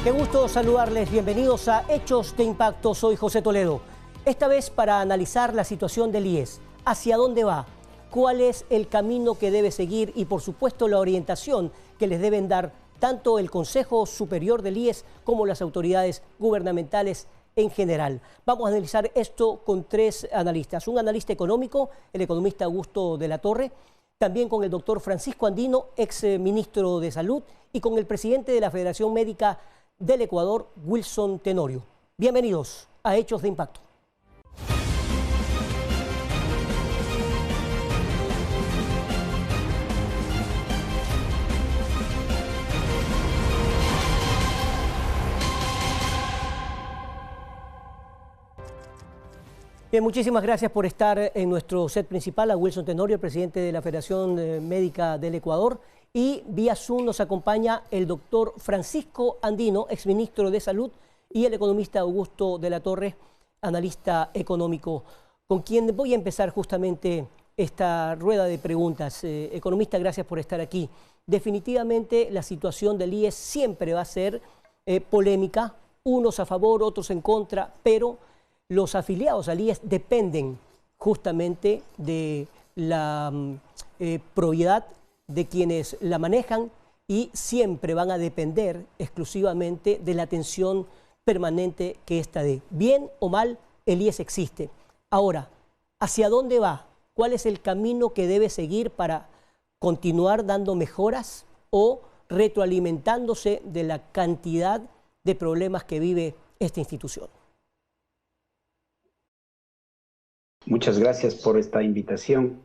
Qué gusto saludarles, bienvenidos a Hechos de Impacto, soy José Toledo. Esta vez para analizar la situación del IES, hacia dónde va, cuál es el camino que debe seguir y por supuesto la orientación que les deben dar tanto el Consejo Superior del IES como las autoridades gubernamentales en general. Vamos a analizar esto con tres analistas, un analista económico, el economista Augusto de la Torre, también con el doctor Francisco Andino, ex ministro de Salud, y con el presidente de la Federación Médica del Ecuador, Wilson Tenorio. Bienvenidos a Hechos de Impacto. Bien, muchísimas gracias por estar en nuestro set principal, a Wilson Tenorio, presidente de la Federación Médica del Ecuador. Y vía Zoom nos acompaña el doctor Francisco Andino, exministro de Salud, y el economista Augusto de la Torre, analista económico, con quien voy a empezar justamente esta rueda de preguntas. Economista, gracias por estar aquí. Definitivamente la situación del IES siempre va a ser polémica, unos a favor, otros en contra, pero los afiliados al IES dependen justamente de la probidad de quienes la manejan y siempre van a depender exclusivamente de la atención permanente que ésta dé. Bien o mal, el IES existe. Ahora, ¿hacia dónde va? ¿Cuál es el camino que debe seguir para continuar dando mejoras o retroalimentándose de la cantidad de problemas que vive esta institución? Muchas gracias por esta invitación.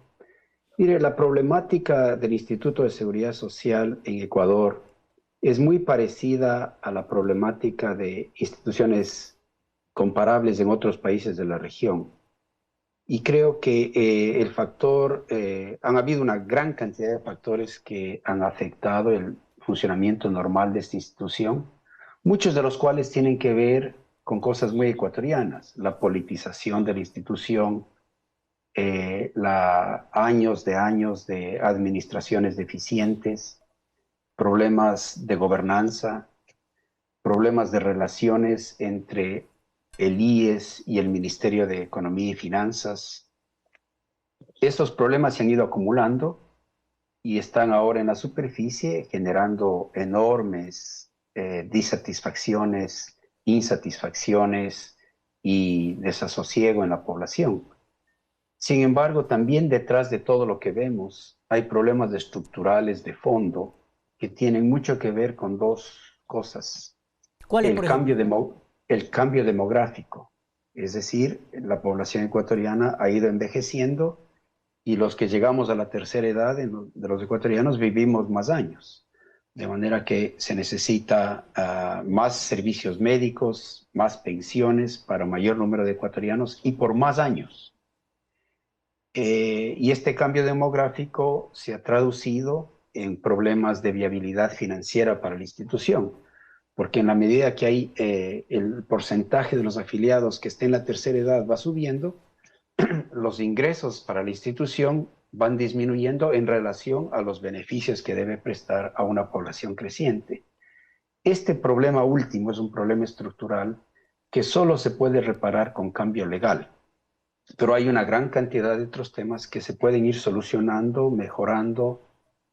Mire, la problemática del Instituto de Seguridad Social en Ecuador es muy parecida a la problemática de instituciones comparables en otros países de la región. Y creo que han habido una gran cantidad de factores que han afectado el funcionamiento normal de esta institución, muchos de los cuales tienen que ver con cosas muy ecuatorianas: la politización de la institución, años de administraciones deficientes, problemas de gobernanza, problemas de relaciones entre el IES y el Ministerio de Economía y Finanzas. Estos problemas se han ido acumulando y están ahora en la superficie generando enormes disatisfacciones, insatisfacciones y desasosiego en la población. Sin embargo, también detrás de todo lo que vemos hay problemas estructurales de fondo que tienen mucho que ver con dos cosas. ¿Cuál es, El cambio demográfico, es decir, la población ecuatoriana ha ido envejeciendo y los que llegamos a la tercera edad de los ecuatorianos vivimos más años. De manera que se necesita más servicios médicos, más pensiones para un mayor número de ecuatorianos y por más años. Y este cambio demográfico se ha traducido en problemas de viabilidad financiera para la institución, porque en la medida que hay el porcentaje de los afiliados que esté en la tercera edad va subiendo, los ingresos para la institución van disminuyendo en relación a los beneficios que debe prestar a una población creciente. Este problema último es un problema estructural que solo se puede reparar con cambio legal. Pero hay una gran cantidad de otros temas que se pueden ir solucionando, mejorando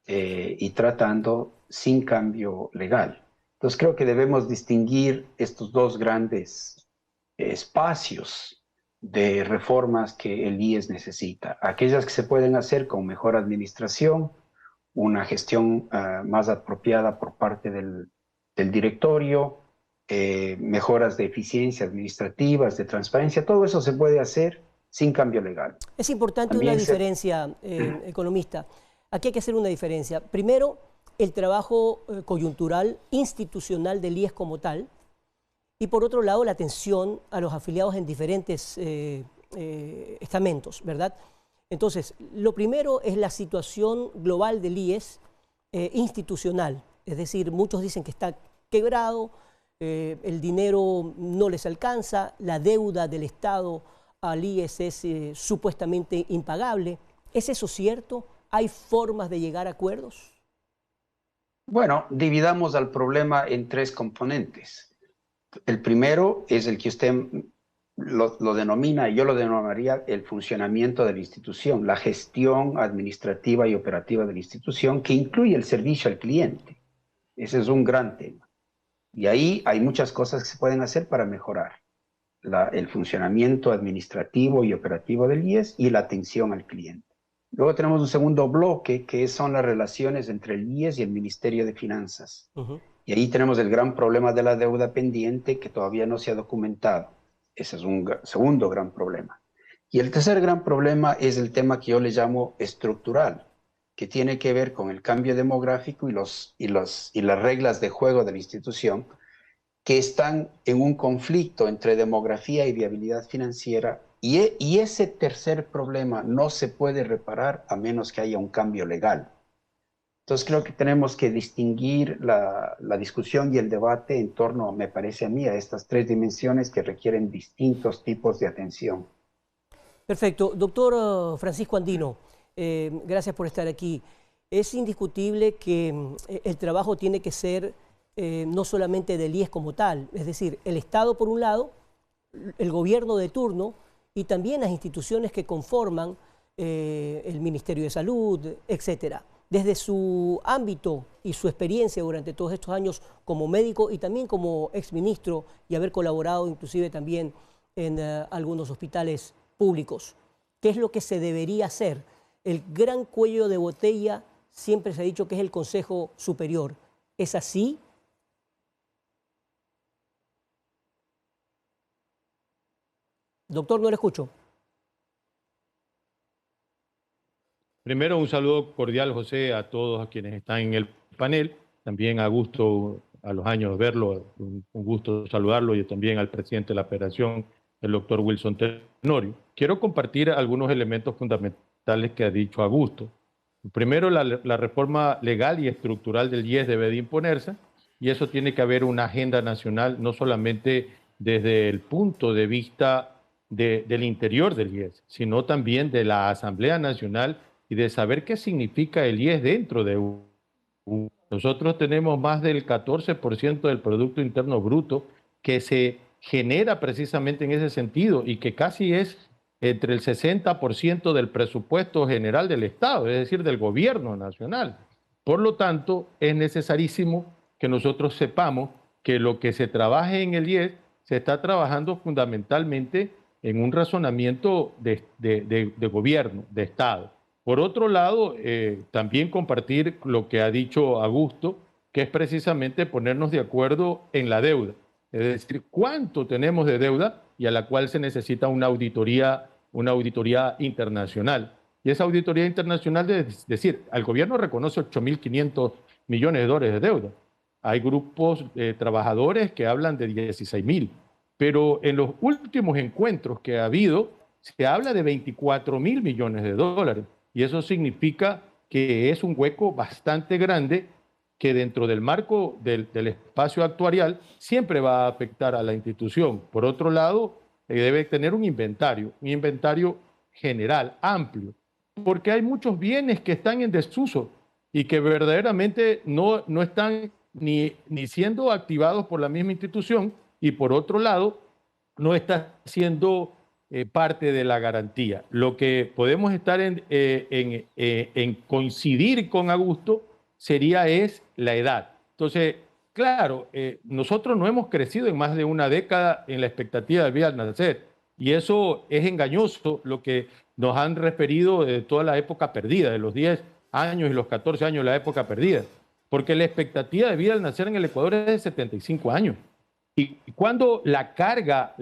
y tratando sin cambio legal. Entonces creo que debemos distinguir estos dos grandes espacios de reformas que el IES necesita. Aquellas que se pueden hacer con mejor administración, una gestión más apropiada por parte del directorio, mejoras de eficiencia administrativas, de transparencia, todo eso se puede hacer sin cambio legal. Es importante una diferencia, economista. Aquí hay que hacer una diferencia. Primero, el trabajo coyuntural, institucional del IES como tal, y por otro lado, la atención a los afiliados en diferentes estamentos, ¿verdad? Entonces, lo primero es la situación global del IES institucional. Es decir, muchos dicen que está quebrado, el dinero no les alcanza, la deuda del Estado al IES es supuestamente impagable. ¿Es eso cierto? ¿Hay formas de llegar a acuerdos? Bueno, dividamos al problema en tres componentes. El primero es el que usted lo denomina, yo lo denominaría el funcionamiento de la institución, la gestión administrativa y operativa de la institución, que incluye el servicio al cliente. Ese es un gran tema. Y ahí hay muchas cosas que se pueden hacer para mejorar el funcionamiento administrativo y operativo del IES y la atención al cliente. Luego tenemos un segundo bloque que son las relaciones entre el IES y el Ministerio de Finanzas. Y ahí tenemos el gran problema de la deuda pendiente que todavía no se ha documentado. Ese es un segundo gran problema. Y el tercer gran problema es el tema que yo le llamo estructural, que tiene que ver con el cambio demográfico y las reglas de juego de la institución, que están en un conflicto entre demografía y viabilidad financiera, y ese tercer problema no se puede reparar a menos que haya un cambio legal. Entonces creo que tenemos que distinguir la discusión y el debate en torno, me parece a mí, a estas tres dimensiones que requieren distintos tipos de atención. Perfecto. Doctor Francisco Andino, gracias por estar aquí. Es indiscutible que el trabajo tiene que ser no solamente del IES como tal, es decir, el Estado por un lado, el gobierno de turno y también las instituciones que conforman el Ministerio de Salud, etcétera. Desde su ámbito y su experiencia durante todos estos años como médico y también como exministro y haber colaborado inclusive también en algunos hospitales públicos. ¿Qué es lo que se debería hacer? El gran cuello de botella siempre se ha dicho que es el Consejo Superior. ¿Es así? Doctor, no le escucho. Primero, un saludo cordial, José, a todos a quienes están en el panel. También a gusto, a los años de verlo, un gusto saludarlo, y también al presidente de la Federación, el doctor Wilson Tenorio. Quiero compartir algunos elementos fundamentales que ha dicho Augusto. Primero, la reforma legal y estructural del IES debe de imponerse, y eso tiene que haber una agenda nacional, no solamente desde el punto de vista del interior del IES, sino también de la Asamblea Nacional y de saber qué significa el IES dentro de nosotros tenemos más del 14% del Producto Interno Bruto que se genera precisamente en ese sentido y que casi es entre el 60% del presupuesto general del Estado, es decir, del gobierno nacional. Por lo tanto, es necesarísimo que nosotros sepamos que lo que se trabaje en el IES se está trabajando fundamentalmente en un razonamiento de gobierno, de Estado. Por otro lado, también compartir lo que ha dicho Augusto, que es precisamente ponernos de acuerdo en la deuda. Es decir, cuánto tenemos de deuda y a la cual se necesita una auditoría internacional. Y esa auditoría internacional es decir, al gobierno reconoce 8.500 millones de dólares de deuda. Hay grupos de trabajadores que hablan de 16.000. Pero en los últimos encuentros que ha habido, se habla de 24.000 millones de dólares. Y eso significa que es un hueco bastante grande que dentro del marco del espacio actuarial siempre va a afectar a la institución. Por otro lado, debe tener un inventario general, amplio, porque hay muchos bienes que están en desuso y que verdaderamente no están ni siendo activados por la misma institución, y por otro lado, no está siendo parte de la garantía. Lo que podemos estar en coincidir con Augusto sería la edad. Entonces, claro, nosotros no hemos crecido en más de una década en la expectativa de vida al nacer, y eso es engañoso, lo que nos han referido de toda la época perdida, de los 10 años y los 14 años de la época perdida, porque la expectativa de vida al nacer en el Ecuador es de 75 años. Y cuando la carga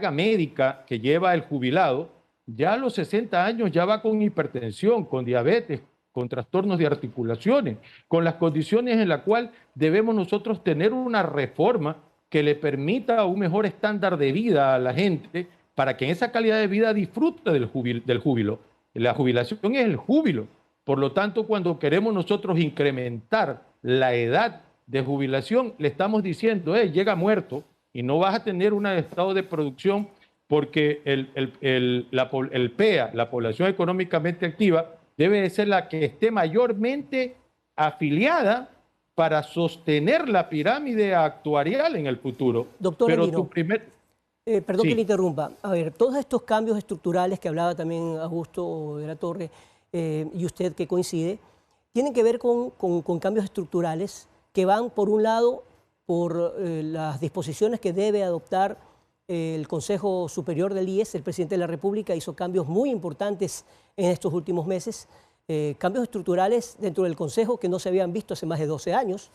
médica que lleva el jubilado, ya a los 60 años ya va con hipertensión, con diabetes, con trastornos de articulaciones, con las condiciones en las cuales debemos nosotros tener una reforma que le permita un mejor estándar de vida a la gente para que en esa calidad de vida disfrute del júbilo. La jubilación es el júbilo. Por lo tanto, cuando queremos nosotros incrementar la edad de jubilación, le estamos diciendo, llega muerto y no vas a tener un estado de producción, porque el PEA, la población económicamente activa, debe de ser la que esté mayormente afiliada para sostener la pirámide actuarial en el futuro. Doctor Pero Andino, tu primer... perdón Sí. que le interrumpa. A ver, todos estos cambios estructurales que hablaba también Augusto de la Torre y usted que coincide, tienen que ver con cambios estructurales que van, por un lado, por las disposiciones que debe adoptar el Consejo Superior del IES. El presidente de la República hizo cambios muy importantes en estos últimos meses, cambios estructurales dentro del Consejo que no se habían visto hace más de 12 años,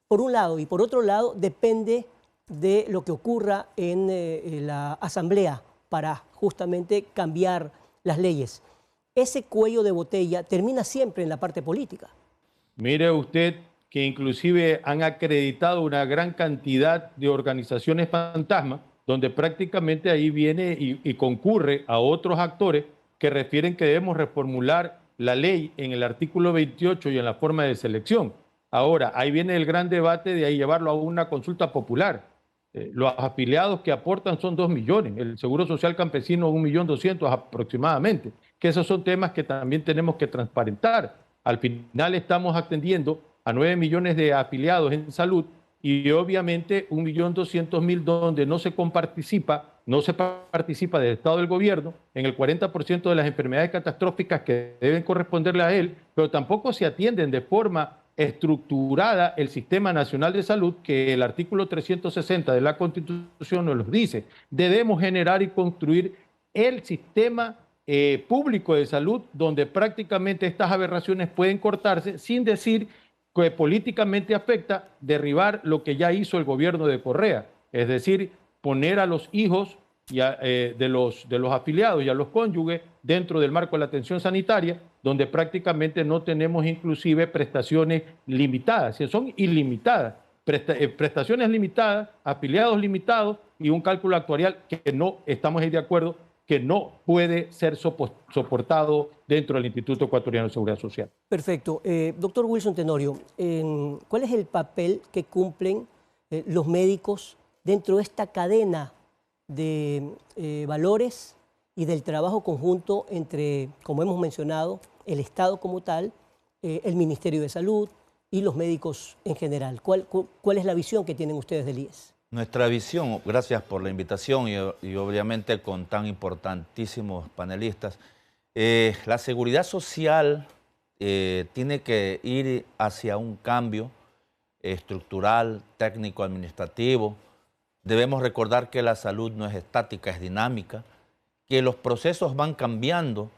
por un lado. Y por otro lado, depende de lo que ocurra en la Asamblea para justamente cambiar las leyes. Ese cuello de botella termina siempre en la parte política. Mire usted que inclusive han acreditado una gran cantidad de organizaciones fantasma, donde prácticamente ahí viene y concurre a otros actores que refieren que debemos reformular la ley en el artículo 28 y en la forma de selección. Ahora, ahí viene el gran debate de ahí llevarlo a una consulta popular. Los afiliados que aportan son 2 millones, el Seguro Social Campesino 1.200.000 aproximadamente, que esos son temas que también tenemos que transparentar. Al final estamos atendiendo a 9 millones de afiliados en salud y obviamente 1.200.000 donde no se participa del Estado del Gobierno en el 40% de las enfermedades catastróficas que deben corresponderle a él, pero tampoco se atienden de forma estructurada el Sistema Nacional de Salud, que el artículo 360 de la Constitución nos lo dice. Debemos generar y construir el sistema público de salud donde prácticamente estas aberraciones pueden cortarse, sin decir que políticamente afecta derribar lo que ya hizo el gobierno de Correa, es decir, poner a los hijos de los afiliados y a los cónyuges dentro del marco de la atención sanitaria, donde prácticamente no tenemos inclusive prestaciones limitadas, son ilimitadas, prestaciones limitadas, afiliados limitados y un cálculo actuarial que no estamos ahí de acuerdo, que no puede ser soportado dentro del Instituto Ecuatoriano de Seguridad Social. Perfecto. Doctor Wilson Tenorio, ¿cuál es el papel que cumplen los médicos dentro de esta cadena de valores y del trabajo conjunto entre, como hemos mencionado, el Estado como tal, el Ministerio de Salud y los médicos en general? ¿Cuál es la visión que tienen ustedes del IES? Nuestra visión, gracias por la invitación y obviamente con tan importantísimos panelistas, la seguridad social tiene que ir hacia un cambio estructural, técnico, administrativo. Debemos recordar que la salud no es estática, es dinámica, que los procesos van cambiando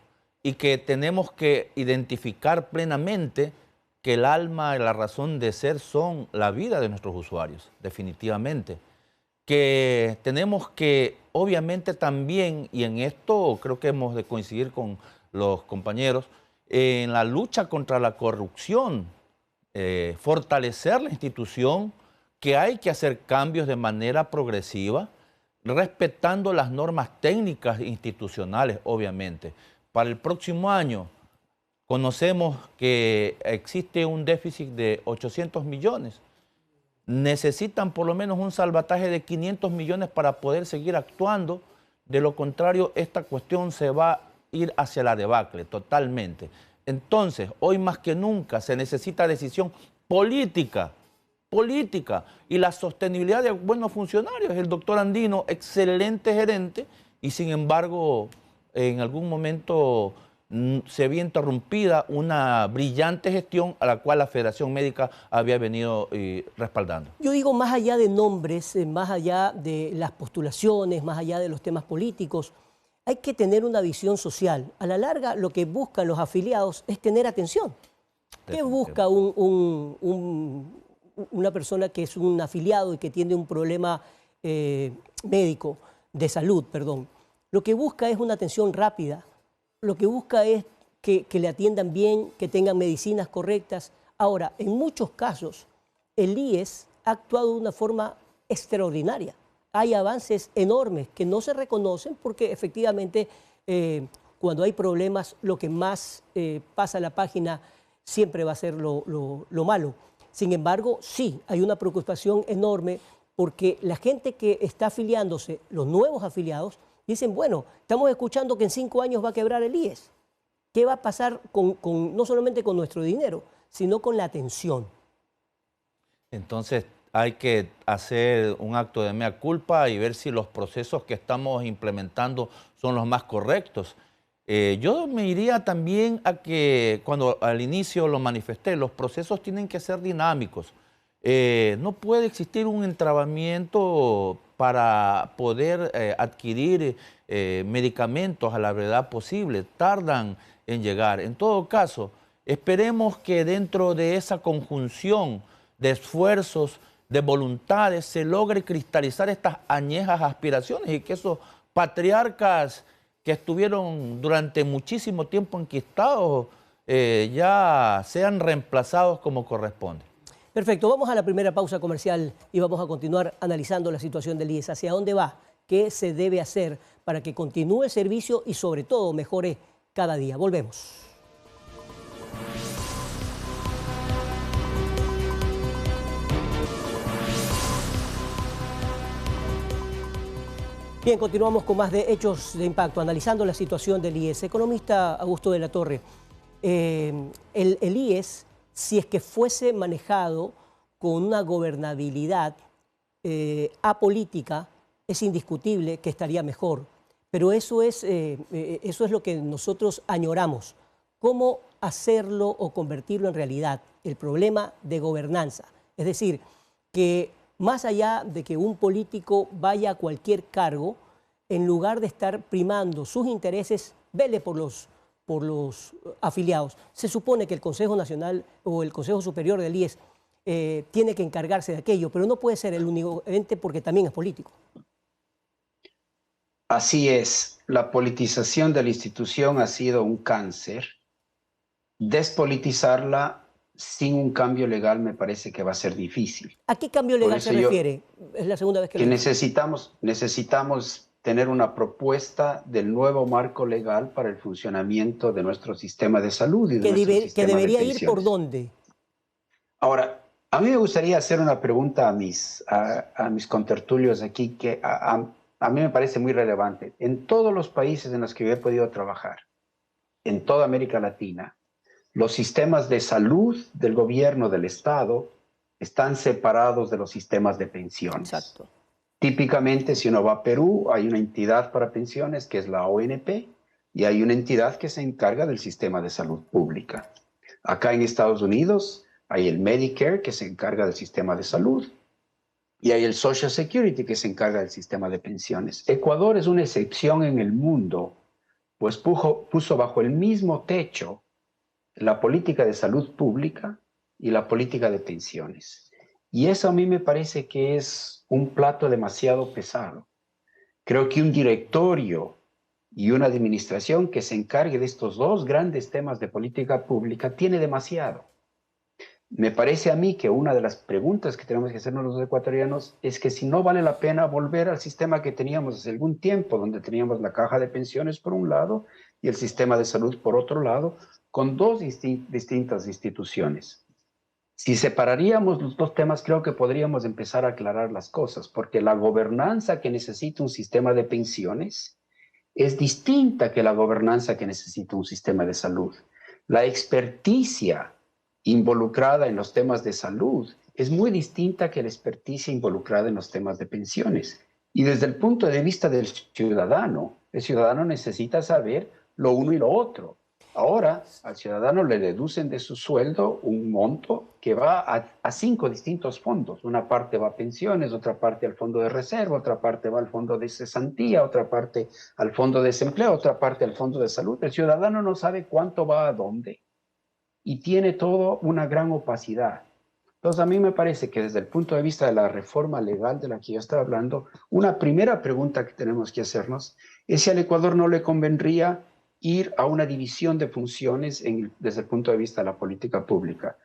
y que tenemos que identificar plenamente que el alma y la razón de ser son la vida de nuestros usuarios, definitivamente. Que tenemos que, obviamente también, y en esto creo que hemos de coincidir con los compañeros, en la lucha contra la corrupción, fortalecer la institución, que hay que hacer cambios de manera progresiva, respetando las normas técnicas e institucionales, obviamente. Para el próximo año, conocemos que existe un déficit de 800 millones. Necesitan por lo menos un salvataje de 500 millones para poder seguir actuando. De lo contrario, esta cuestión se va a ir hacia la debacle totalmente. Entonces, hoy más que nunca se necesita decisión política y la sostenibilidad de buenos funcionarios. El doctor Andino, excelente gerente, y sin embargo, en algún momento se había interrumpida una brillante gestión a la cual la Federación Médica había venido respaldando. Yo digo, más allá de nombres, más allá de las postulaciones, más allá de los temas políticos, hay que tener una visión social. A la larga, lo que buscan los afiliados es tener atención. ¿Qué busca una persona que es un afiliado y que tiene un problema médico, de salud, perdón? Lo que busca es una atención rápida. Lo que busca es que le atiendan bien, que tengan medicinas correctas. Ahora, en muchos casos, el IES ha actuado de una forma extraordinaria. Hay avances enormes que no se reconocen porque efectivamente cuando hay problemas lo que más pasa a la página siempre va a ser lo malo. Sin embargo, sí, hay una preocupación enorme porque la gente que está afiliándose, los nuevos afiliados, dicen, bueno, estamos escuchando que en 5 años va a quebrar el IES. ¿Qué va a pasar no solamente con nuestro dinero, sino con la atención? Entonces hay que hacer un acto de mea culpa y ver si los procesos que estamos implementando son los más correctos. Yo me iría también a que, cuando al inicio lo manifesté, los procesos tienen que ser dinámicos. No puede existir un entrabamiento para poder adquirir medicamentos a la brevedad posible. Tardan en llegar. En todo caso, esperemos que dentro de esa conjunción de esfuerzos, de voluntades, se logre cristalizar estas añejas aspiraciones y que esos patriarcas que estuvieron durante muchísimo tiempo enquistados ya sean reemplazados como corresponde. Perfecto, vamos a la primera pausa comercial y vamos a continuar analizando la situación del IES. ¿Hacia dónde va? ¿Qué se debe hacer para que continúe el servicio y sobre todo mejore cada día? Volvemos. Bien, continuamos con más de Hechos de Impacto, analizando la situación del IES. Economista Augusto de la Torre, el IES, si es que fuese manejado con una gobernabilidad apolítica, es indiscutible que estaría mejor. Pero eso es lo que nosotros añoramos. ¿Cómo hacerlo o convertirlo en realidad? El problema de gobernanza. Es decir, que más allá de que un político vaya a cualquier cargo, en lugar de estar primando sus intereses, vele por los afiliados. Se supone que el Consejo Nacional o el Consejo Superior del IES tiene que encargarse de aquello, pero no puede ser el único ente porque también es político. Así es, la politización de la institución ha sido un cáncer. Despolitizarla sin un cambio legal me parece que va a ser difícil. ¿A qué cambio legal se refiere? Es la segunda vez que lo digo. Necesitamos tener una propuesta del nuevo marco legal para el funcionamiento de nuestro sistema de salud y de nuestro sistema de pensiones. ¿Que debería ir por dónde? Ahora, a mí me gustaría hacer una pregunta a mis contertulios aquí que a mí me parece muy relevante. En todos los países en los que yo he podido trabajar, en toda América Latina, los sistemas de salud del gobierno, del Estado, están separados de los sistemas de pensiones. Exacto. Típicamente, si uno va a Perú, hay una entidad para pensiones que es la ONP y hay una entidad que se encarga del sistema de salud pública. Acá en Estados Unidos hay el Medicare que se encarga del sistema de salud y hay el Social Security que se encarga del sistema de pensiones. Ecuador es una excepción en el mundo, pues puso bajo el mismo techo la política de salud pública y la política de pensiones. Y eso a mí me parece que es un plato demasiado pesado. Creo que un directorio y una administración que se encargue de estos dos grandes temas de política pública tiene demasiado. Me parece a mí que una de las preguntas que tenemos que hacernos los ecuatorianos es que si no vale la pena volver al sistema que teníamos hace algún tiempo, donde teníamos la caja de pensiones por un lado y el sistema de salud por otro lado, con dos distintas instituciones. Si separaríamos los dos temas, creo que podríamos empezar a aclarar las cosas, porque la gobernanza que necesita un sistema de pensiones es distinta que la gobernanza que necesita un sistema de salud. La experticia involucrada en los temas de salud es muy distinta que la experticia involucrada en los temas de pensiones. Y desde el punto de vista del ciudadano, el ciudadano necesita saber lo uno y lo otro. Ahora, al ciudadano le deducen de su sueldo un monto que va a 5 distintos fondos. Una parte va a pensiones, otra parte al fondo de reserva, otra parte va al fondo de cesantía, otra parte al fondo de desempleo, otra parte al fondo de salud. El ciudadano no sabe cuánto va a dónde y tiene todo una gran opacidad. Entonces, a mí me parece que desde el punto de vista de la reforma legal de la que yo estaba hablando, una primera pregunta que tenemos que hacernos es si al Ecuador no le convendría ir a una división de funciones desde el punto de vista de la política pública.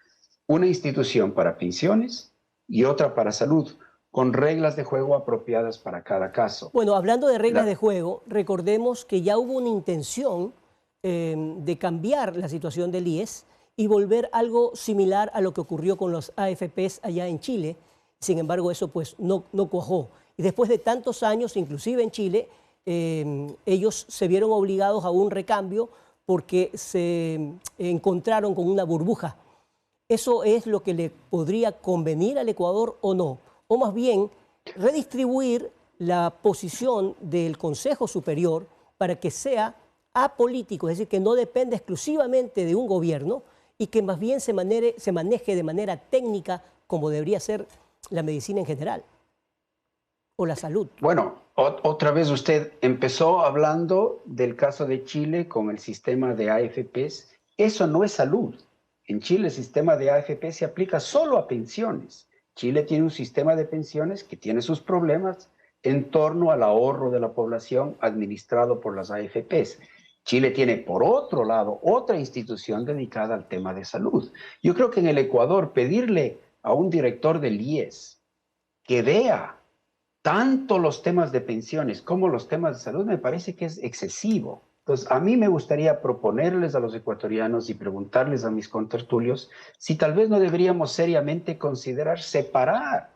Una institución para pensiones y otra para salud, con reglas de juego apropiadas para cada caso. Bueno, hablando de reglas de juego, recordemos que ya hubo una intención de cambiar la situación del IES y volver algo similar a lo que ocurrió con los AFPs allá en Chile. Sin embargo, eso pues no cuajó. Y después de tantos años, inclusive en Chile, ellos se vieron obligados a un recambio porque se encontraron con una burbuja. ¿Eso es lo que le podría convenir al Ecuador o no? O más bien, redistribuir la posición del Consejo Superior para que sea apolítico, es decir, que no dependa exclusivamente de un gobierno y que más bien se maneje de manera técnica como debería ser la medicina en general o la salud. Bueno, otra vez usted empezó hablando del caso de Chile con el sistema de AFPs. Eso no es salud. En Chile el sistema de AFP se aplica solo a pensiones. Chile tiene un sistema de pensiones que tiene sus problemas en torno al ahorro de la población administrado por las AFPs. Chile tiene, por otro lado, otra institución dedicada al tema de salud. Yo creo que en el Ecuador pedirle a un director del IES que vea tanto los temas de pensiones como los temas de salud me parece que es excesivo. Entonces, a mí me gustaría proponerles a los ecuatorianos y preguntarles a mis contertulios si tal vez no deberíamos seriamente considerar separar,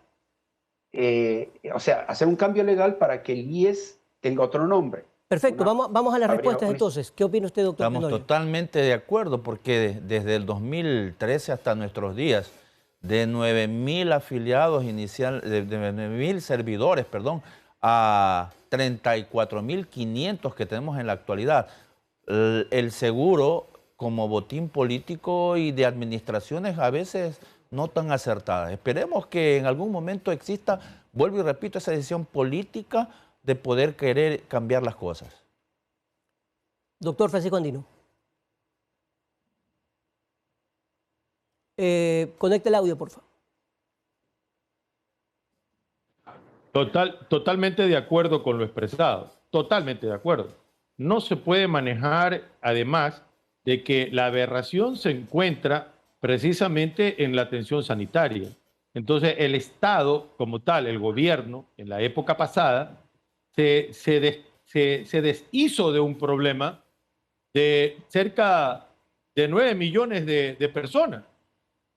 o sea, hacer un cambio legal para que el IES tenga otro nombre. Perfecto, vamos a las respuestas entonces. ¿Qué opina usted, doctor Estamos Tenorio? totalmente de acuerdo porque desde el 2013 hasta nuestros días, de 9.000 afiliados iniciales, de 9.000 servidores, perdón, a 34.500 que tenemos en la actualidad, el seguro como botín político y de administraciones a veces no tan acertadas. Esperemos que en algún momento exista, vuelvo y repito, esa decisión política de poder querer cambiar las cosas. Doctor Francisco Andino. Conecte el audio, por favor. Totalmente de acuerdo con lo expresado, totalmente de acuerdo. No se puede manejar, además, de que la aberración se encuentra precisamente en la atención sanitaria. Entonces, el Estado, como tal, el gobierno, en la época pasada, se deshizo de un problema de cerca de 9 millones de personas.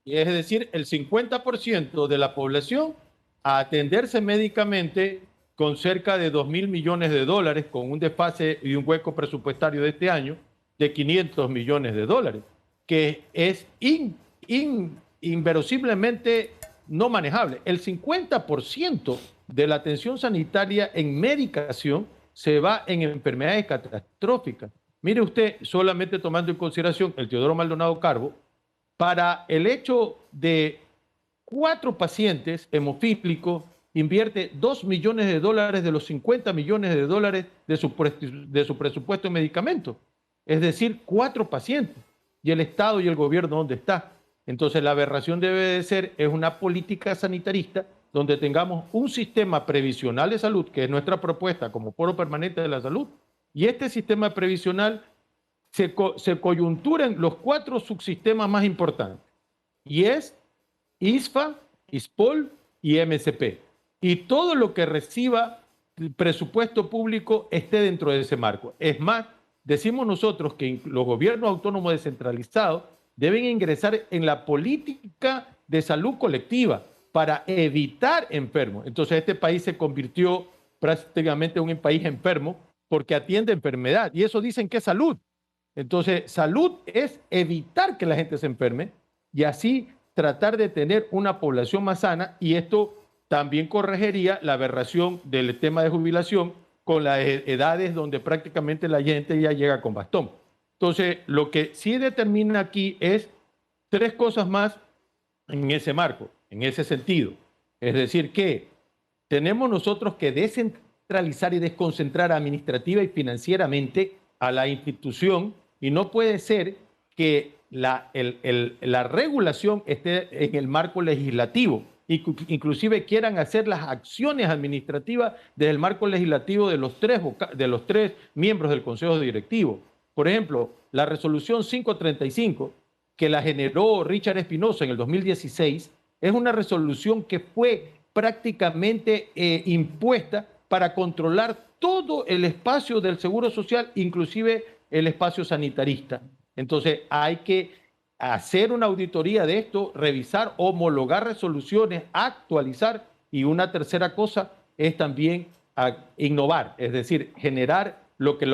Y es decir, el 50% de la población a atenderse médicamente con cerca de 2.000 millones de dólares, con un desfase y un hueco presupuestario de este año de 500 millones de dólares, que es inverosiblemente no manejable. El 50% de la atención sanitaria en medicación se va en enfermedades catastróficas. Mire usted, solamente tomando en consideración el Teodoro Maldonado Carbo, para el hecho de 4 pacientes hemofílicos invierte 2 millones de dólares de los 50 millones de dólares de su presupuesto en medicamentos. Es decir, 4 pacientes. Y el Estado y el gobierno, ¿dónde está? Entonces la aberración debe de ser es una política sanitarista donde tengamos un sistema previsional de salud, que es nuestra propuesta como foro permanente de la salud, y este sistema previsional se coyunturan los 4 subsistemas más importantes, y es ISFA, ISPOL y MSP. Y todo lo que reciba presupuesto público esté dentro de ese marco. Es más, decimos nosotros que los gobiernos autónomos descentralizados deben ingresar en la política de salud colectiva para evitar enfermos. Entonces este país se convirtió prácticamente en un país enfermo porque atiende enfermedad. Y eso dicen que es salud. Entonces, salud es evitar que la gente se enferme y así tratar de tener una población más sana, y esto también corregiría la aberración del tema de jubilación con las edades donde prácticamente la gente ya llega con bastón. Entonces, lo que sí determina aquí es 3 cosas más en ese marco, en ese sentido. Es decir, que tenemos nosotros que descentralizar y desconcentrar administrativa y financieramente a la institución, y no puede ser que la regulación esté en el marco legislativo, inclusive quieran hacer las acciones administrativas desde el marco legislativo de los tres miembros del Consejo Directivo. Por ejemplo, la resolución 535, que la generó Richard Espinosa en el 2016, es una resolución que fue prácticamente impuesta para controlar todo el espacio del Seguro Social, inclusive el espacio sanitarista. Entonces hay que hacer una auditoría de esto, revisar, homologar resoluciones, actualizar, y una tercera cosa es también innovar, es decir, generar lo que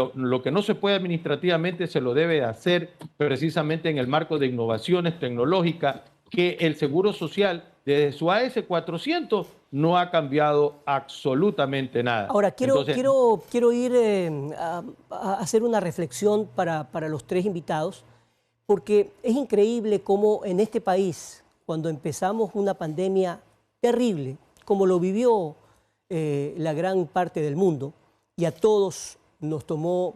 no se puede administrativamente, se lo debe hacer precisamente en el marco de innovaciones tecnológicas que el Seguro Social, desde su AS 400, no ha cambiado absolutamente nada. Ahora, Entonces, quiero ir a hacer una reflexión para los tres invitados, porque es increíble cómo en este país, cuando empezamos una pandemia terrible, como lo vivió la gran parte del mundo, y a todos nos tomó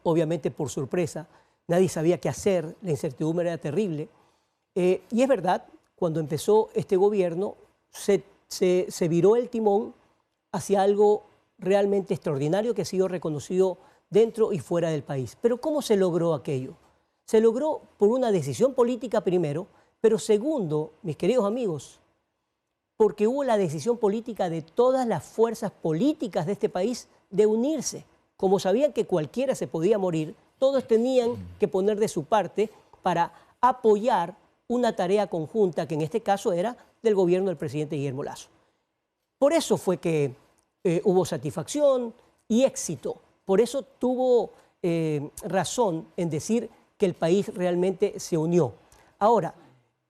obviamente por sorpresa, nadie sabía qué hacer, la incertidumbre era terrible. Y es verdad, cuando empezó este gobierno, se viró el timón hacia algo realmente extraordinario que ha sido reconocido dentro y fuera del país. Pero ¿cómo se logró aquello? Se logró por una decisión política primero, pero segundo, mis queridos amigos, porque hubo la decisión política de todas las fuerzas políticas de este país de unirse. Como sabían que cualquiera se podía morir, todos tenían que poner de su parte para apoyar una tarea conjunta que en este caso era del gobierno del presidente Guillermo Lasso. Por eso fue que hubo satisfacción y éxito. Por eso tuvo razón en decir que el país realmente se unió. Ahora,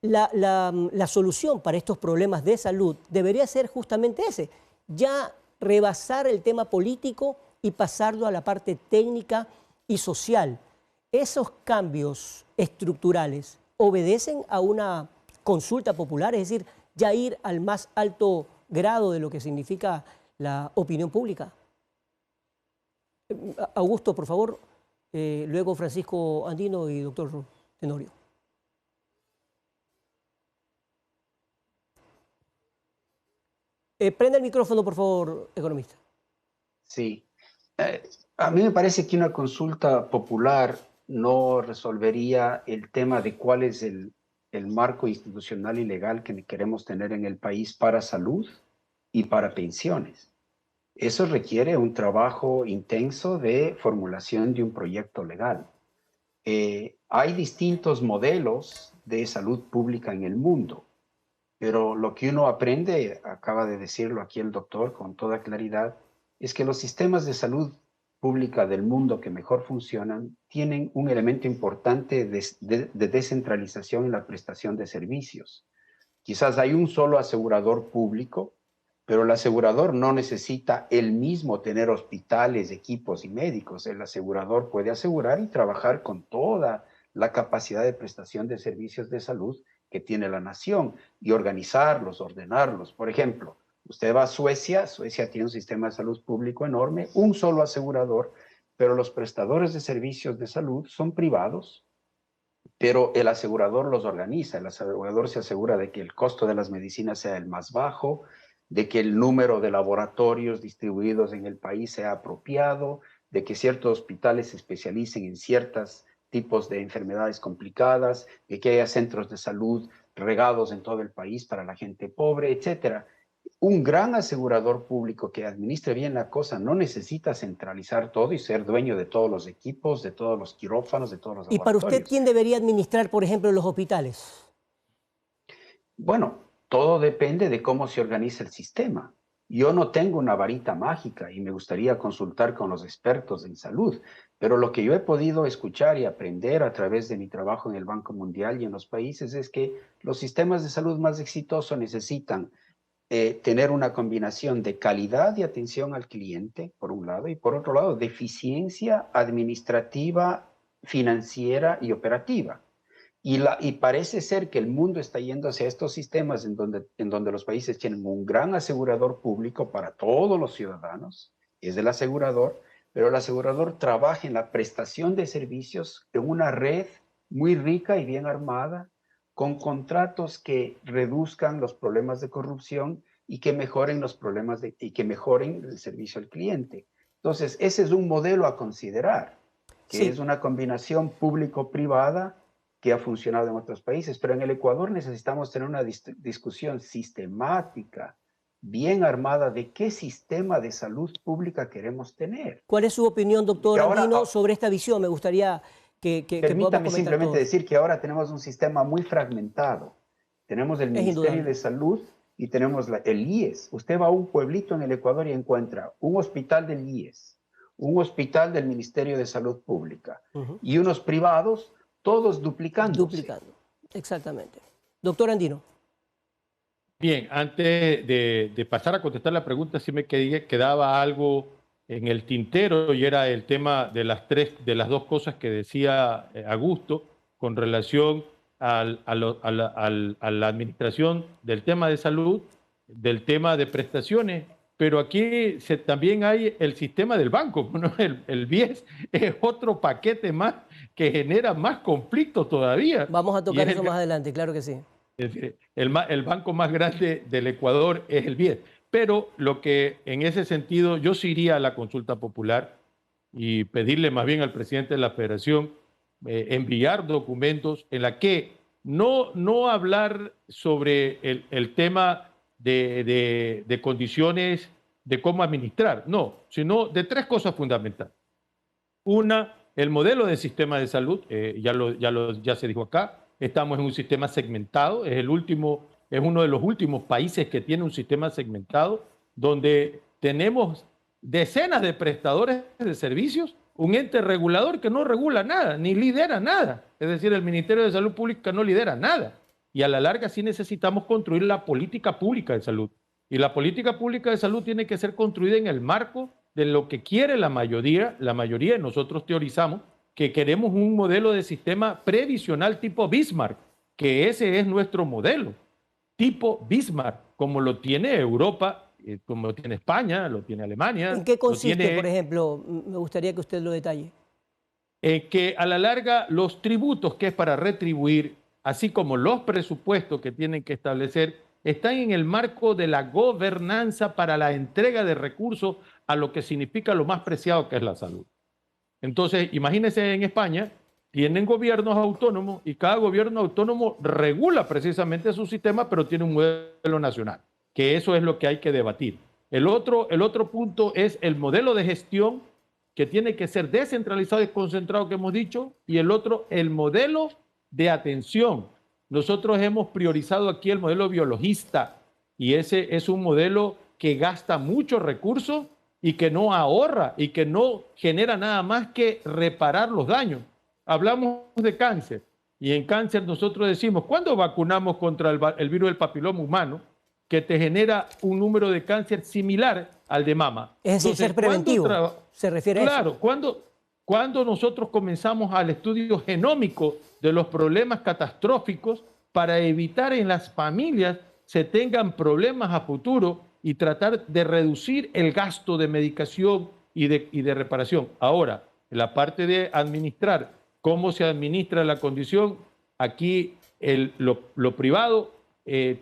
la solución para estos problemas de salud debería ser justamente ese, ya rebasar el tema político y pasarlo a la parte técnica y social. Esos cambios estructurales obedecen a una consulta popular, es decir, ya ir al más alto grado de lo que significa la opinión pública. Augusto, por favor, luego Francisco Andino y doctor Tenorio. Prenda el micrófono, por favor, economista. Sí. A mí me parece que una consulta popular no resolvería el tema de cuál es el marco institucional y legal que queremos tener en el país para salud y para pensiones. Eso requiere un trabajo intenso de formulación de un proyecto legal. Hay distintos modelos de salud pública en el mundo, pero lo que uno aprende, acaba de decirlo aquí el doctor con toda claridad, es que los sistemas de salud pública del mundo que mejor funcionan tienen un elemento importante de descentralización en la prestación de servicios. Quizás hay un solo asegurador público, pero el asegurador no necesita él mismo tener hospitales, equipos y médicos. El asegurador puede asegurar y trabajar con toda la capacidad de prestación de servicios de salud que tiene la nación y organizarlos, ordenarlos. Por ejemplo, usted va a Suecia, Suecia tiene un sistema de salud público enorme, un solo asegurador, pero los prestadores de servicios de salud son privados, pero el asegurador los organiza. El asegurador se asegura de que el costo de las medicinas sea el más bajo, de que el número de laboratorios distribuidos en el país sea apropiado, de que ciertos hospitales se especialicen en ciertos tipos de enfermedades complicadas, de que haya centros de salud regados en todo el país para la gente pobre, etcétera. Un gran asegurador público que administre bien la cosa no necesita centralizar todo y ser dueño de todos los equipos, de todos los quirófanos, de todos los ¿Y para laboratorios. usted quién debería administrar, por ejemplo, los hospitales? Bueno, todo depende de cómo se organiza el sistema. Yo no tengo una varita mágica y me gustaría consultar con los expertos en salud, pero lo que yo he podido escuchar y aprender a través de mi trabajo en el Banco Mundial y en los países es que los sistemas de salud más exitosos necesitan tener una combinación de calidad y atención al cliente, por un lado, y por otro lado, de eficiencia administrativa, financiera y operativa. Y parece ser que el mundo está yendo hacia estos sistemas en donde los países tienen un gran asegurador público para todos los ciudadanos, es el asegurador, pero el asegurador trabaja en la prestación de servicios en una red muy rica y bien armada, con contratos que reduzcan los problemas de corrupción y que mejoren los problemas y que mejoren el servicio al cliente. Entonces, ese es un modelo a considerar, que Sí. es una combinación público-privada que ha funcionado en otros países, pero en el Ecuador necesitamos tener una discusión sistemática, bien armada, de qué sistema de salud pública queremos tener. ¿Cuál es su opinión, doctor ahora, Andino, sobre esta visión? Me gustaría que permítame simplemente todos. decir que ahora tenemos un sistema muy fragmentado. Tenemos el Ministerio de Salud y tenemos el IES. Usted va a un pueblito en el Ecuador y encuentra un hospital del IES, un hospital del Ministerio de Salud Pública y unos privados, todos duplicándose. Duplicando, exactamente. Doctor Andino. Bien, antes de pasar a contestar la pregunta, sí me quedaba algo en el tintero y era el tema de las dos cosas que decía Augusto con relación a la administración del tema de salud, del tema de prestaciones, pero aquí también hay el sistema del banco, ¿no? El BIES es otro paquete más que genera más conflictos todavía. Vamos a tocar eso más adelante, claro que sí. Es decir, el banco más grande del Ecuador es el BIES. Pero lo que en ese sentido yo sí iría a la consulta popular y pedirle más bien al presidente de la Federación enviar documentos en la que no hablar sobre el tema de condiciones de cómo administrar, no, sino de tres cosas fundamentales. Una, el modelo de sistema de salud, ya se dijo acá, estamos en un sistema segmentado, es uno de los últimos países que tiene un sistema segmentado, donde tenemos decenas de prestadores de servicios, un ente regulador que no regula nada, ni lidera nada. Es decir, el Ministerio de Salud Pública no lidera nada. Y a la larga sí necesitamos construir la política pública de salud. Y la política pública de salud tiene que ser construida en el marco de lo que quiere la mayoría de nosotros teorizamos que queremos un modelo de sistema previsional tipo Bismarck, que ese es nuestro modelo, tipo Bismarck, como lo tiene Europa, como lo tiene España, lo tiene Alemania. ¿En qué consiste, por ejemplo? Me gustaría que usted lo detalle. Que a la larga los tributos, que es para retribuir, así como los presupuestos que tienen que establecer, están en el marco de la gobernanza para la entrega de recursos a lo que significa lo más preciado que es la salud. Entonces, imagínense en España, tienen gobiernos autónomos y cada gobierno autónomo regula precisamente su sistema, pero tiene un modelo nacional, que eso es lo que hay que debatir. El otro punto es el modelo de gestión, que tiene que ser descentralizado y concentrado, que hemos dicho, y el otro, el modelo de atención. Nosotros hemos priorizado aquí el modelo biologista, y ese es un modelo que gasta muchos recursos y que no ahorra y que no genera nada más que reparar los daños. Hablamos de cáncer y en cáncer nosotros decimos, ¿cuándo vacunamos contra el virus del papiloma humano que te genera un número de cáncer similar al de mama? Es decir, entonces, ser preventivo, se refiere a eso. Claro, cuando nosotros comenzamos al estudio genómico de los problemas catastróficos para evitar en las familias se tengan problemas a futuro y tratar de reducir el gasto de medicación y de reparación. Ahora, en la parte de administrar, cómo se administra la condición, aquí lo privado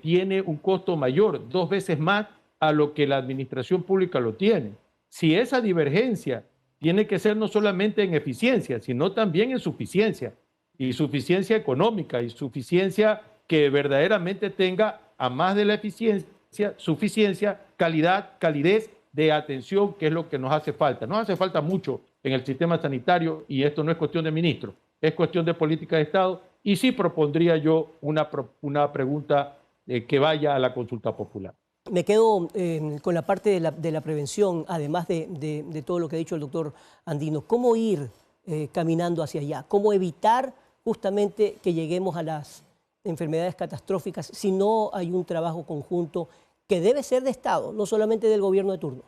tiene un costo mayor, 2 veces más a lo que la administración pública lo tiene. Si esa divergencia tiene que ser no solamente en eficiencia, sino también en suficiencia, y suficiencia económica, y suficiencia que verdaderamente tenga, a más de la eficiencia, suficiencia, calidez de atención, que es lo que nos hace falta. Nos hace falta mucho en el sistema sanitario y esto no es cuestión de ministro, es cuestión de política de Estado y sí propondría yo una pregunta que vaya a la consulta popular. Me quedo con la parte de la prevención, además de todo lo que ha dicho el doctor Andino. ¿Cómo ir caminando hacia allá? ¿Cómo evitar justamente que lleguemos a las enfermedades catastróficas si no hay un trabajo conjunto que debe ser de Estado, no solamente del gobierno de turno?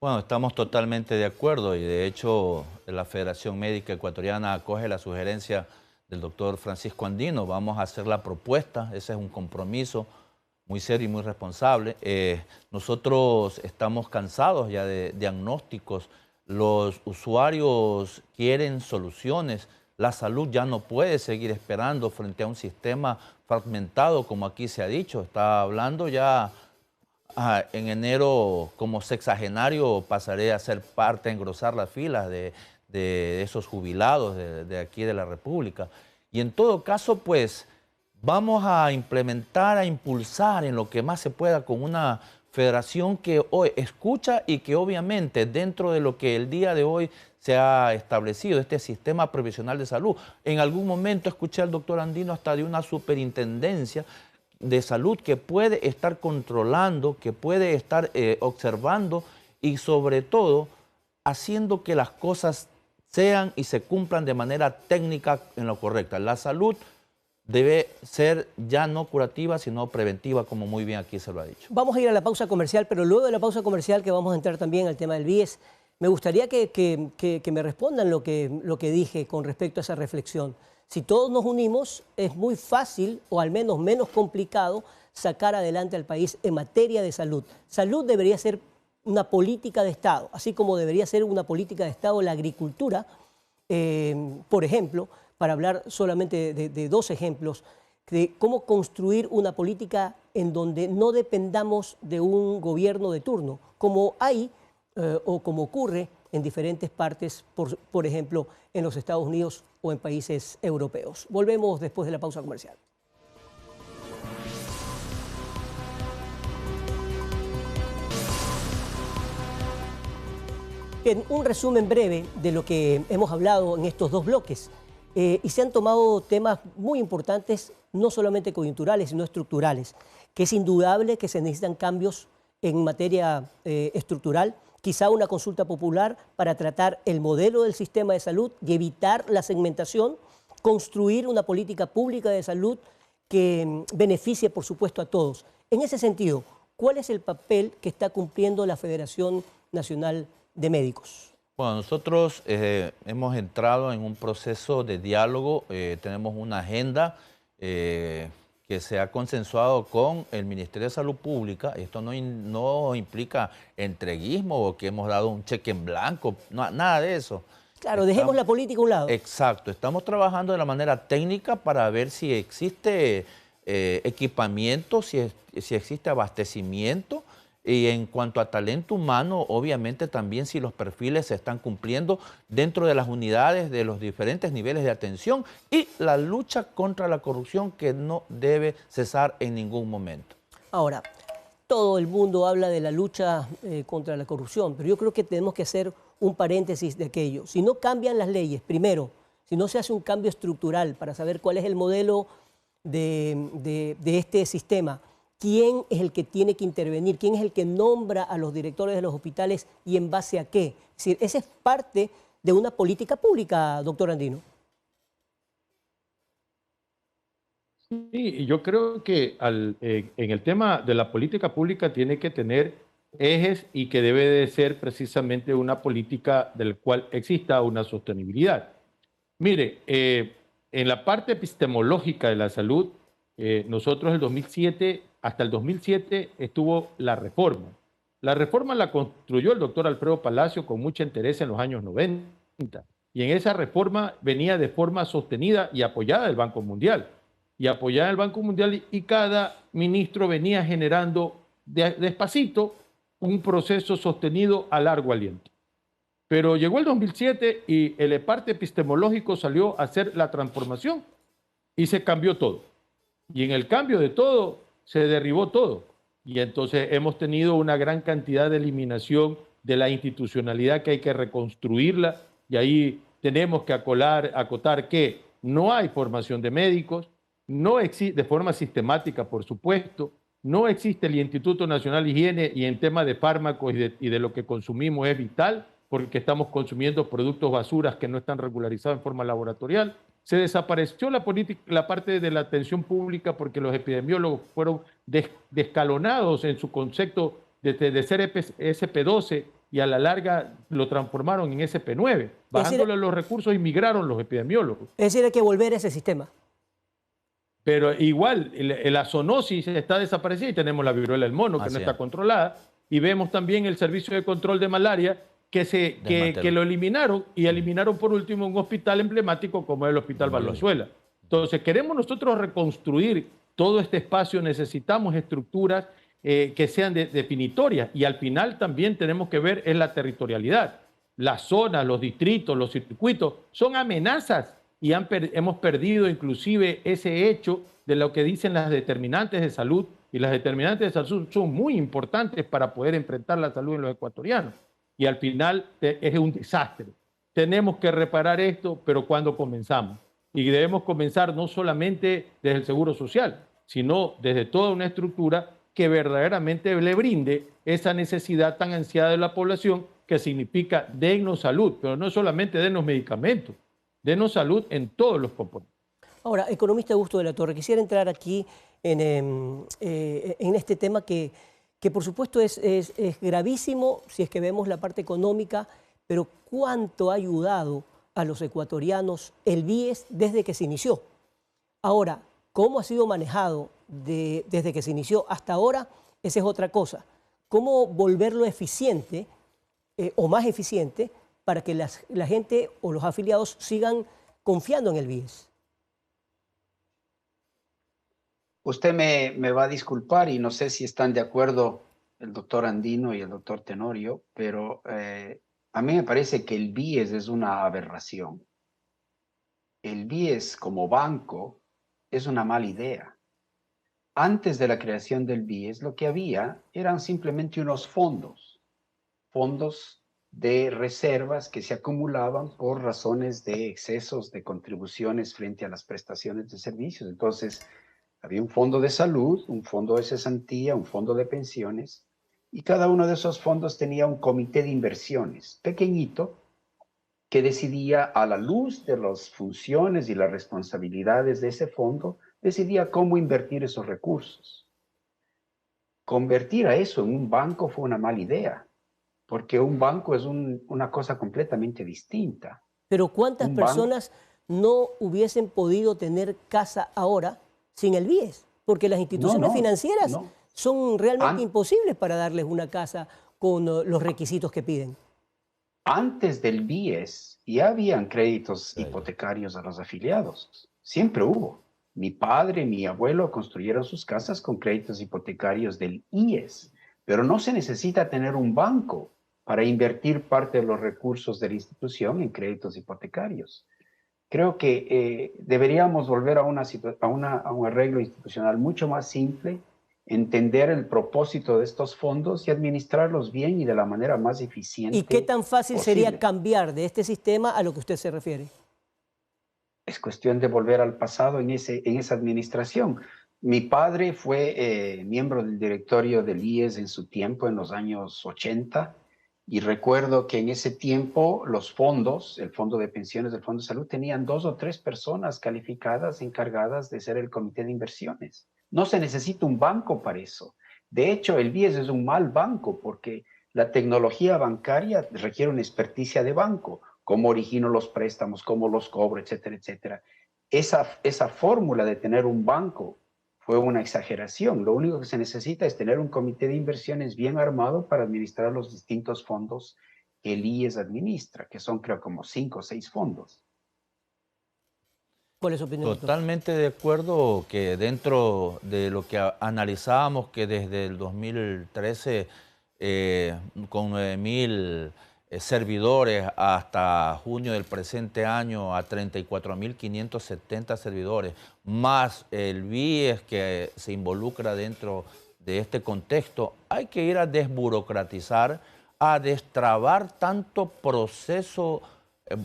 Bueno, estamos totalmente de acuerdo y de hecho la Federación Médica Ecuatoriana acoge la sugerencia del doctor Francisco Andino. Vamos a hacer la propuesta, ese es un compromiso muy serio y muy responsable. Nosotros estamos cansados ya de diagnósticos, los usuarios quieren soluciones, la salud ya no puede seguir esperando frente a un sistema fragmentado, como aquí se ha dicho. Está hablando ya en enero como sexagenario pasaré a ser parte, a engrosar las filas de esos jubilados de aquí de la República. Y en todo caso, pues, vamos a implementar, a impulsar en lo que más se pueda con una federación que hoy escucha y que obviamente dentro de lo que el día de hoy se ha establecido, este sistema provisional de salud. En algún momento escuché al doctor Andino hasta de una superintendencia de salud que puede estar controlando, que puede estar observando y sobre todo haciendo que las cosas sean y se cumplan de manera técnica en lo correcta. La salud debe ser ya no curativa, sino preventiva, como muy bien aquí se lo ha dicho. Vamos a ir a la pausa comercial, pero luego de la pausa comercial, que vamos a entrar también al tema del BIES, me gustaría que me respondan lo que dije con respecto a esa reflexión. Si todos nos unimos, es muy fácil, o al menos menos complicado, sacar adelante al país en materia de salud. Salud debería ser una política de Estado, así como debería ser una política de Estado la agricultura, por ejemplo, para hablar solamente de dos ejemplos, de cómo construir una política en donde no dependamos de un gobierno de turno, como hay o como ocurre en diferentes partes, por ejemplo, en los Estados Unidos o en países europeos. Volvemos después de la pausa comercial. Bien, un resumen breve de lo que hemos hablado en estos dos bloques. Y se han tomado temas muy importantes, no solamente coyunturales, sino estructurales, que es indudable que se necesitan cambios en materia estructural, quizá una consulta popular para tratar el modelo del sistema de salud y evitar la segmentación, construir una política pública de salud que beneficie, por supuesto, a todos. En ese sentido, ¿cuál es el papel que está cumpliendo la Federación Nacional de Médicos? Bueno, nosotros hemos entrado en un proceso de diálogo, tenemos una agenda que se ha consensuado con el Ministerio de Salud Pública. Esto no implica entreguismo o que hemos dado un cheque en blanco, nada de eso. Claro, dejemos la política a un lado. Exacto, estamos trabajando de la manera técnica para ver si existe equipamiento, si existe abastecimiento. Y en cuanto a talento humano, obviamente también si los perfiles se están cumpliendo dentro de las unidades de los diferentes niveles de atención y la lucha contra la corrupción que no debe cesar en ningún momento. Ahora, todo el mundo habla de la lucha contra la corrupción, pero yo creo que tenemos que hacer un paréntesis de aquello. Si no cambian las leyes, primero, si no se hace un cambio estructural para saber cuál es el modelo de este sistema, ¿quién es el que tiene que intervenir? ¿Quién es el que nombra a los directores de los hospitales y en base a qué? Es decir, esa es parte de una política pública, doctor Andino. Sí, yo creo que en el tema de la política pública tiene que tener ejes y que debe de ser precisamente una política del cual exista una sostenibilidad. Mire, en la parte epistemológica de la salud, nosotros hasta el 2007 estuvo la reforma. La reforma la construyó el doctor Alfredo Palacio con mucha interés en los años 90. Y en esa reforma venía de forma sostenida y apoyada del Banco Mundial. Y cada ministro venía generando despacito un proceso sostenido a largo aliento. Pero llegó el 2007 y el parte epistemológico salió a hacer la transformación y se cambió todo. Y en el cambio de todo, se derribó todo. Y entonces hemos tenido una gran cantidad de eliminación de la institucionalidad que hay que reconstruirla. Y ahí tenemos que acotar que no hay formación de médicos, no existe, de forma sistemática, por supuesto, no existe el Instituto Nacional de Higiene y en tema de fármacos y de lo que consumimos es vital porque estamos consumiendo productos basuras que no están regularizados en forma laboratorial. Se desapareció la parte de la atención pública porque los epidemiólogos fueron descalonados en su concepto de ser SP12 y a la larga lo transformaron en SP9. Bajándole los recursos y migraron los epidemiólogos. Es decir, hay que volver a ese sistema. Pero igual, la zoonosis está desaparecida y tenemos la viruela del mono que no está controlada. Y vemos también el servicio de control de malaria que lo eliminaron y eliminaron por último un hospital emblemático como el Hospital Valenzuela. Entonces, queremos nosotros reconstruir todo este espacio, necesitamos estructuras que sean definitorias y al final también tenemos que ver en la territorialidad. Las zonas, los distritos, los circuitos son amenazas y hemos perdido inclusive ese hecho de lo que dicen las determinantes de salud y las determinantes de salud son muy importantes para poder enfrentar la salud en los ecuatorianos. Y al final es un desastre. Tenemos que reparar esto, pero ¿cuándo comenzamos? Y debemos comenzar no solamente desde el Seguro Social, sino desde toda una estructura que verdaderamente le brinde esa necesidad tan ansiada de la población que significa dennos salud, pero no solamente dennos medicamentos, dennos salud en todos los componentes. Ahora, economista Augusto de la Torre, quisiera entrar aquí en este tema que por supuesto es gravísimo si es que vemos la parte económica, pero ¿cuánto ha ayudado a los ecuatorianos el BIES desde que se inició? Ahora, ¿cómo ha sido manejado desde que se inició hasta ahora? Esa es otra cosa. ¿Cómo volverlo eficiente o más eficiente para que la gente o los afiliados sigan confiando en el BIES? Usted me va a disculpar y no sé si están de acuerdo el doctor Andino y el doctor Tenorio, pero a mí me parece que el BIES es una aberración. El BIES como banco es una mala idea. Antes de la creación del BIES, lo que había eran simplemente unos fondos de reservas que se acumulaban por razones de excesos de contribuciones frente a las prestaciones de servicios. Entonces, había un fondo de salud, un fondo de cesantía, un fondo de pensiones, y cada uno de esos fondos tenía un comité de inversiones pequeñito que decidía, a la luz de las funciones y las responsabilidades de ese fondo, decidía cómo invertir esos recursos. Convertir a eso en un banco fue una mala idea, porque un banco es una cosa completamente distinta. Pero ¿cuántas personas no hubiesen podido tener casa ahora sin el BIES? Porque las instituciones financieras son realmente imposibles para darles una casa con los requisitos que piden. Antes del BIES ya habían créditos hipotecarios a los afiliados. Siempre hubo. Mi padre, mi abuelo construyeron sus casas con créditos hipotecarios del IES, pero no se necesita tener un banco para invertir parte de los recursos de la institución en créditos hipotecarios. Creo que deberíamos volver a un arreglo institucional mucho más simple, entender el propósito de estos fondos y administrarlos bien y de la manera más eficiente ¿Y qué tan fácil posible. sería cambiar de este sistema a lo que usted se refiere? Es cuestión de volver al pasado en esa administración. Mi padre fue miembro del directorio del IES en su tiempo, en los años 80, y recuerdo que en ese tiempo los fondos, el fondo de pensiones, el fondo de salud, tenían 2 o 3 personas calificadas, encargadas de ser el comité de inversiones. No se necesita un banco para eso. De hecho, el BIES es un mal banco porque la tecnología bancaria requiere una experticia de banco. Cómo origino los préstamos, cómo los cobro, etcétera, etcétera. Esa fórmula de tener un banco fue una exageración. Lo único que se necesita es tener un comité de inversiones bien armado para administrar los distintos fondos que el IES administra, que son creo como 5 o 6 fondos. ¿Cuál es su opinión? Totalmente de acuerdo que dentro de lo que analizábamos, que desde el 2013 con 9.000 servidores hasta junio del presente año a 34.570 servidores, más el BIES que se involucra dentro de este contexto, hay que ir a desburocratizar, a destrabar tanto proceso,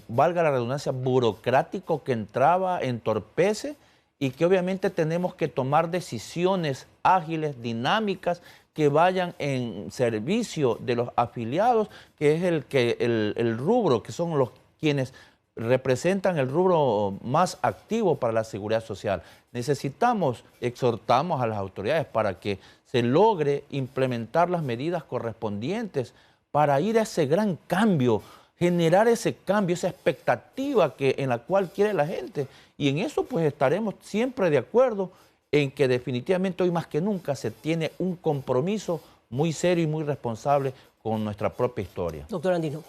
valga la redundancia, burocrático que entorpece y que obviamente tenemos que tomar decisiones ágiles, dinámicas, que vayan en servicio de los afiliados, que es el rubro, que son quienes representan el rubro más activo para la seguridad social. Exhortamos a las autoridades para que se logre implementar las medidas correspondientes para ir a ese gran cambio, generar ese cambio, esa expectativa en la cual quiere la gente. Y en eso pues estaremos siempre de acuerdo en que definitivamente hoy más que nunca se tiene un compromiso muy serio y muy responsable con nuestra propia historia. Doctor Andino.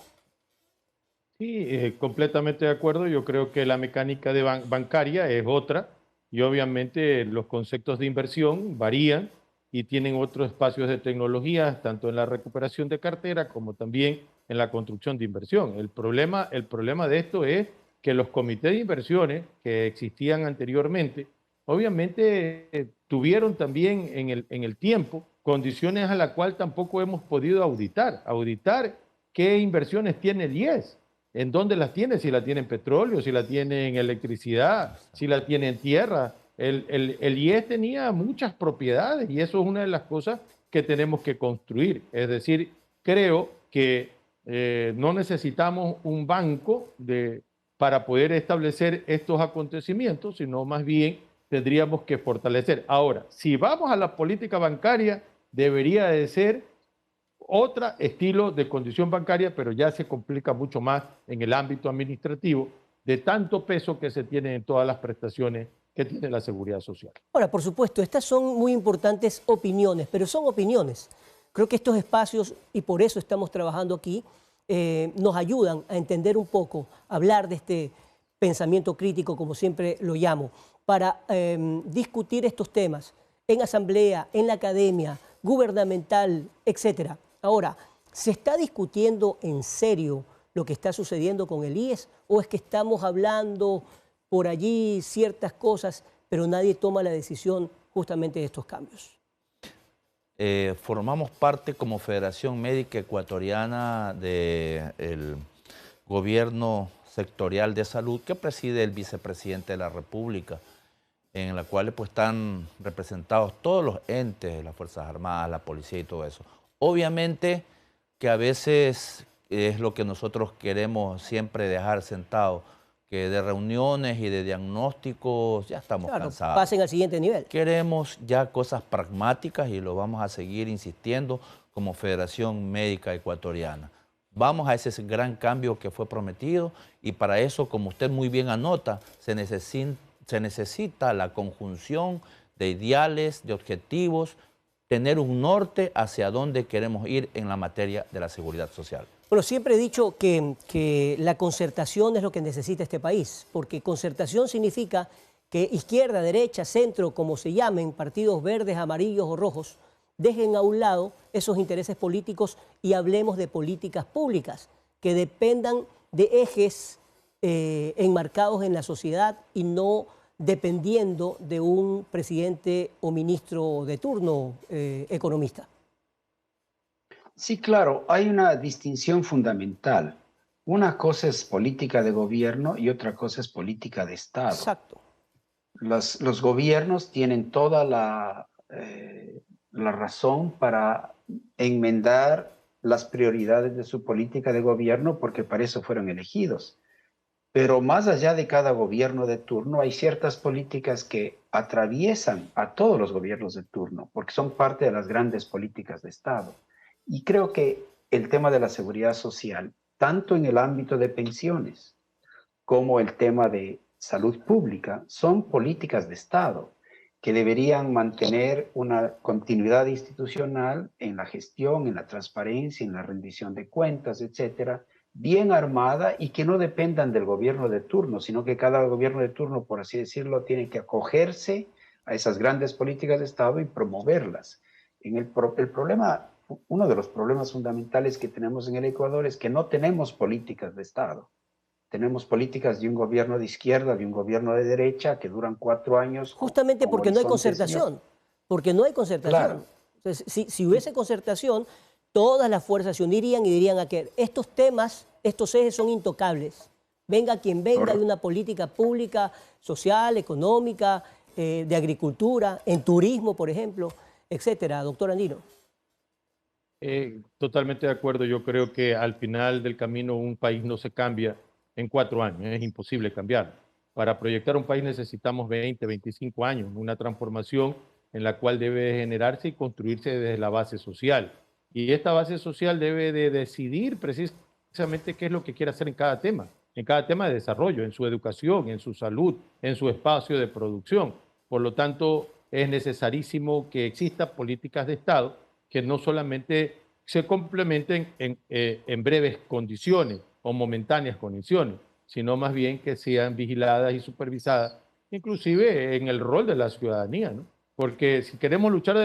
Sí, completamente de acuerdo. Yo creo que la mecánica bancaria es otra y obviamente los conceptos de inversión varían y tienen otros espacios de tecnología, tanto en la recuperación de cartera como también en la construcción de inversión. El problema de esto es que los comités de inversiones que existían anteriormente, obviamente tuvieron también en el tiempo condiciones a las cuales tampoco hemos podido auditar qué inversiones tiene el IES, en dónde las tiene, si la tiene en petróleo, si la tiene en electricidad, si la tiene en tierra. El IES tenía muchas propiedades y eso es una de las cosas que tenemos que construir. Es decir, creo que no necesitamos un banco para poder establecer estos acontecimientos, sino más bien tendríamos que fortalecer. Ahora, si vamos a la política bancaria, debería de ser otro estilo de condición bancaria, pero ya se complica mucho más en el ámbito administrativo, de tanto peso que se tiene en todas las prestaciones que tiene la Seguridad Social. Ahora, por supuesto, estas son muy importantes opiniones, pero son opiniones. Creo que estos espacios, y por eso estamos trabajando aquí, nos ayudan a entender un poco, a hablar de este pensamiento crítico, como siempre lo llamo, para discutir estos temas en asamblea, en la academia, gubernamental, etc. Ahora, ¿se está discutiendo en serio lo que está sucediendo con el IES o es que estamos hablando por allí ciertas cosas, pero nadie toma la decisión justamente de estos cambios? Formamos parte como Federación Médica Ecuatoriana del gobierno sectorial de salud que preside el vicepresidente de la República, en la cual pues, están representados todos los entes, las Fuerzas Armadas, la policía y todo eso. Obviamente que a veces es lo que nosotros queremos siempre dejar sentado, que de reuniones y de diagnósticos ya estamos cansados. Pasen al siguiente nivel. Queremos ya cosas pragmáticas y lo vamos a seguir insistiendo como Federación Médica Ecuatoriana. Vamos a ese gran cambio que fue prometido y para eso, como usted muy bien anota, se necesita la conjunción de ideales, de objetivos, tener un norte hacia dónde queremos ir en la materia de la seguridad social. Bueno, siempre he dicho que la concertación es lo que necesita este país, porque concertación significa que izquierda, derecha, centro, como se llamen, partidos verdes, amarillos o rojos, dejen a un lado esos intereses políticos y hablemos de políticas públicas que dependan de ejes enmarcados en la sociedad y no dependiendo de un presidente o ministro de turno economista. Sí, claro, hay una distinción fundamental. Una cosa es política de gobierno y otra cosa es política de Estado. Exacto. Los gobiernos tienen toda la razón para enmendar las prioridades de su política de gobierno porque para eso fueron elegidos. Pero más allá de cada gobierno de turno, hay ciertas políticas que atraviesan a todos los gobiernos de turno porque son parte de las grandes políticas de Estado. Y creo que el tema de la seguridad social, tanto en el ámbito de pensiones como el tema de salud pública, son políticas de Estado que deberían mantener una continuidad institucional en la gestión, en la transparencia, en la rendición de cuentas, etcétera, bien armada y que no dependan del gobierno de turno, sino que cada gobierno de turno, por así decirlo, tiene que acogerse a esas grandes políticas de Estado y promoverlas. Uno de los problemas fundamentales que tenemos en el Ecuador es que no tenemos políticas de Estado. Tenemos políticas de un gobierno de izquierda, de un gobierno de derecha, que duran 4 años. Justamente porque no hay concertación. Porque no hay concertación. Claro. Entonces, si hubiese concertación, todas las fuerzas se unirían y dirían que estos temas, estos ejes son intocables. Venga quien venga, hay una política pública, social, económica, de agricultura, en turismo, por ejemplo, etcétera. Doctor Andino. Totalmente de acuerdo. Yo creo que al final del camino un país no se cambia en 4 años. Es imposible cambiar. Para proyectar un país necesitamos 20, 25 años, una transformación en la cual debe generarse y construirse desde la base social. Y esta base social debe de decidir precisamente qué es lo que quiere hacer en cada tema de desarrollo, en su educación, en su salud, en su espacio de producción. Por lo tanto, es necesarísimo que existan políticas de Estado que no solamente se complementen en breves condiciones o momentáneas condiciones, sino más bien que sean vigiladas y supervisadas, inclusive en el rol de la ciudadanía, ¿no? Porque si queremos luchar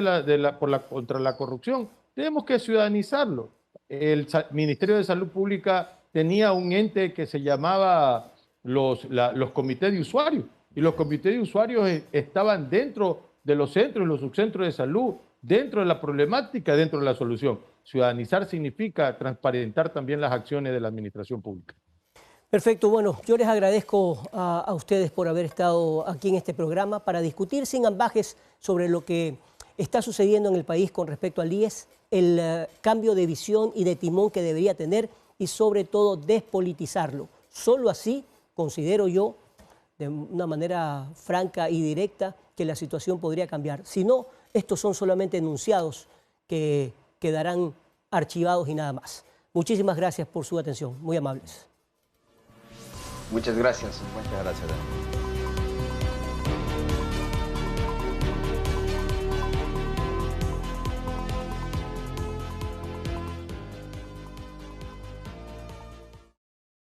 contra la corrupción, tenemos que ciudadanizarlo. El Ministerio de Salud Pública tenía un ente que se llamaba los comités de usuarios, y los comités de usuarios estaban dentro de los centros y los subcentros de salud, dentro de la problemática, dentro de la solución. Ciudadanizar significa transparentar también las acciones de la administración pública. Perfecto, bueno, yo les agradezco a ustedes por haber estado aquí en este programa para discutir sin ambajes sobre lo que está sucediendo en el país con respecto al IES, el cambio de visión y de timón que debería tener y sobre todo despolitizarlo. Solo así considero yo, de una manera franca y directa, que la situación podría cambiar. Si no, estos son solamente enunciados que quedarán archivados y nada más. Muchísimas gracias por su atención, muy amables. Muchas gracias. Muchas gracias.